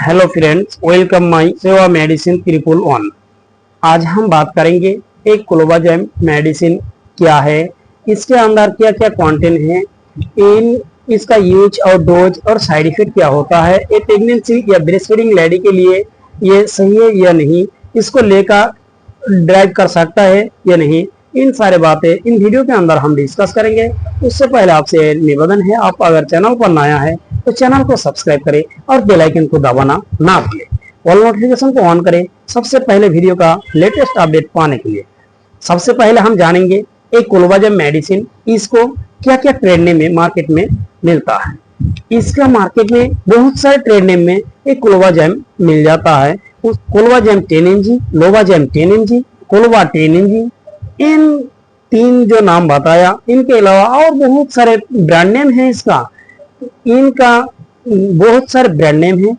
Hello friends, welcome my सेवा medicine 311। आज हम बात करेंगे एक क्लोबाजेम मेडिसिन क्या है, इसके अंदर क्या क्या कंटेंट है, इसका यूज और डोज और साइड इफेक्ट क्या होता है, ये प्रेगनेंसी या ब्रेस्ट फीडिंग लेडी के लिए ये सही है या नहीं, इसको लेकर ड्राइव कर सकता है या नहीं, इन सारे बातें इन वीडियो के अंदर हम डिस्कस करेंगे। उससे पहले आपसे निवेदन है, आप अगर चैनल पर नया है तो चैनल को सब्सक्राइब करें और बेल आइकन को दबाना ना भूलें। ऑल नोटिफिकेशन को ऑन करें सबसे पहले वीडियो का लेटेस्ट अपडेट पाने के लिए। सबसे पहले हम जानेंगे एक क्लोबाजेम मेडिसिन, इसको क्या क्या ट्रेड नेम में मार्केट में मिलता है। इसका मार्केट में बहुत सारे ट्रेड नेम में एक क्लोबाजेम मिल जाता है। उस क्लोबाजेम 10 mg, लोबाजेम 10 mg, क्लोबा 10 mg, इन तीन जो नाम बताया, इनके अलावा और बहुत सारे ब्रांड नेम है। इनका बहुत सारे ब्रांड नेम है,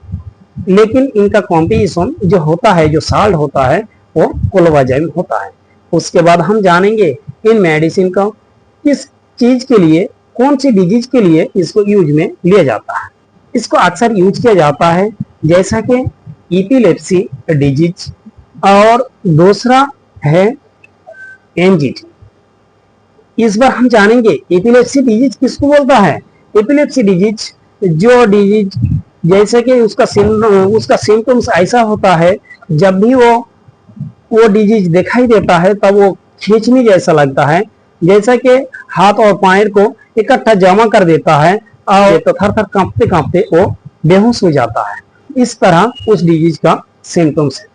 लेकिन इनका कॉम्बिनेशन जो होता है, जो साल्ट होता है, वो क्लोबाजेम होता है। उसके बाद हम जानेंगे इन मेडिसिन का किस चीज के लिए, कौन सी डिजीज के लिए इसको यूज में लिया जाता है। इसको अक्सर यूज किया जाता है जैसा कि एपिलेप्सी डिजीज, और दूसरा है एंजाइटी। इस बार हम जानेंगे एपिलेप्सी डिजीज किसको बोलता है। एपिलेप्सी डिजीज जो डिजीज जैसे कि उसका सिम्टम्स ऐसा होता है, जब भी वो डिजीज दिखाई देता है तब वो खींचने जैसा लगता है, जैसा कि हाथ और पैर को इकट्ठा जमा कर देता है और तो थर थर कांपते कांपते वो बेहोश हो जाता है। इस तरह उस डिजीज का सिम्टम्स है।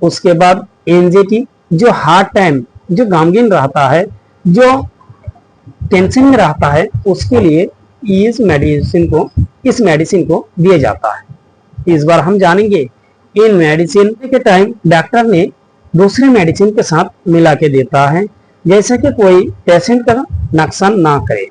उसके बाद एंजाइटी जो हार्ड टाइम, जो गमगीन रहता है, जो टेंशन में रहता है, उसके लिए इस मेडिसिन को दिया जाता है। इस बार हम जानेंगे इन मेडिसिन के टाइम डॉक्टर ने दूसरे मेडिसिन के साथ मिला के देता है, जैसे कि कोई पेशेंट का नुकसान ना करे।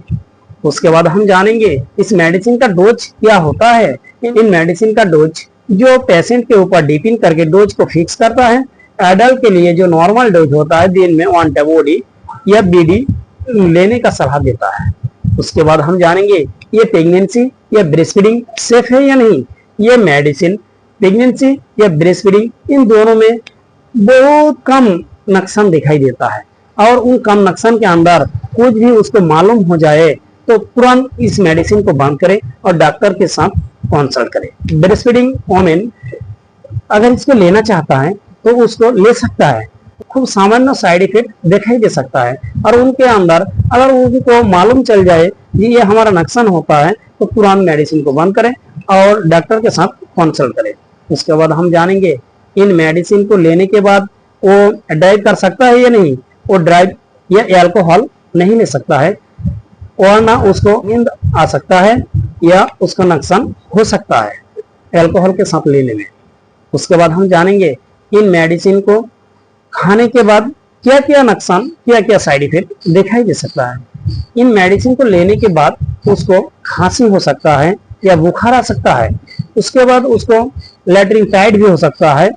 उसके बाद हम जानेंगे इस मेडिसिन का डोज क्या होता है। इन मेडिसिन का डोज जो पेशेंट के ऊपर डिपेंड करके डोज को फिक्स करता है। एडल्ट के लिए जो नॉर्मल डोज होता है, दिन में 1 टेबलेट या बीडी लेने का सलाह देता है। उसके बाद हम जानेंगे ये प्रेगनेंसी या ब्रेस्ट फीडिंग सेफ है या नहीं। ये मेडिसिन प्रेगनेंसी या ब्रेस्ट फीडिंग इन दोनों में बहुत कम नुकसान दिखाई देता है, और उन कम नुकसान के अंदर कुछ भी उसको मालूम हो जाए तो तुरंत इस मेडिसिन को बंद करें और डॉक्टर के साथ कंसल्ट करें। ब्रेस्ट फीडिंग वोमेन अगर इसको लेना चाहता है तो उसको ले सकता है। खूब सामान्य साइड इफेक्ट दिखाई दे सकता है, और उनके अंदर अगर उनको मालूम चल जाए कि ये हमारा नुकसान होता है तो तुरंत मेडिसिन को बंद करें और डॉक्टर के साथ कंसल्ट करें। उसके बाद हम जानेंगे इन मेडिसिन को लेने के बाद वो ड्राइव कर सकता है या नहीं। वो ड्राइव या एल्कोहल नहीं ले सकता है, और ना उसको नींद आ सकता है या उसका नुकसान हो सकता है एल्कोहल के साथ लेने में। उसके बाद हम जानेंगे इन मेडिसिन को खाने के बाद क्या क्या नुकसान, क्या क्या साइड इफेक्ट दिखाई दे सकता है। इन मेडिसिन को लेने के बाद उसको खांसी हो सकता है या बुखार आ सकता है। उसके बाद उसको लैट्रिन टाइट भी हो सकता है,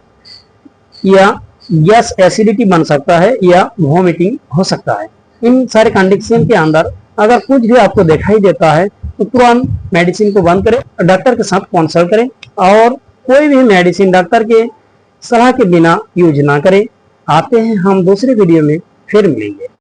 या गैस एसिडिटी बन सकता है, या वॉमिटिंग हो सकता है। इन सारे कंडीशन के अंदर अगर कुछ भी आपको दिखाई देता है तो तुरंत मेडिसिन को बंद करें, डॉक्टर के साथ कंसल्ट करें, और कोई भी मेडिसिन डॉक्टर के सलाह के बिना यूज ना करें। आते हैं हम दूसरे वीडियो में, फिर मिलेंगे।